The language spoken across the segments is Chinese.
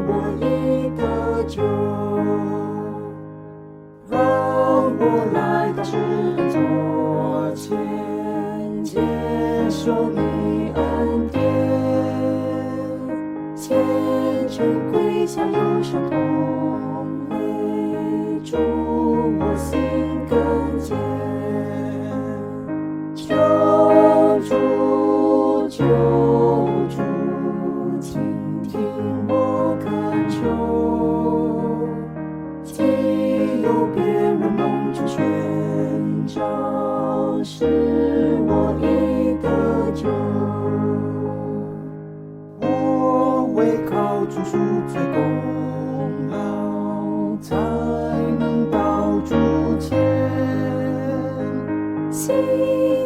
我已得救。让我来到至恩座前，接受你恩典，虔诚跪下，右手同会，祝我心更坚。救主，救主，请听我恳求，既有别人蒙主宣召，使我已得救。我唯靠主赎罪功劳，才能到主前。心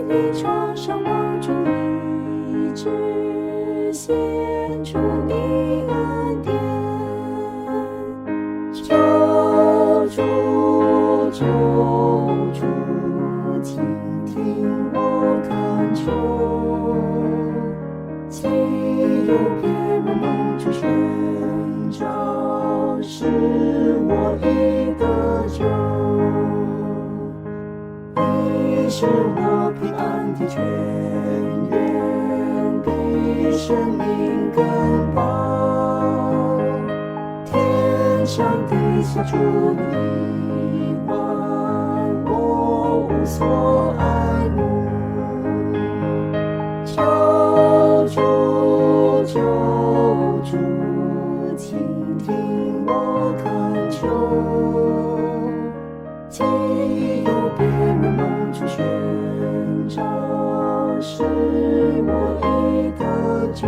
里创伤望主医治，献出你恩典。救主，救主，请听我恳求，既有别人蒙主宣召，使我已得救。你是我平安的泉源，比生命更宝。天上地下除你以外，我无所爱慕。救主，救主，请听我恳求，既有别人蒙主宣召，使我已得救。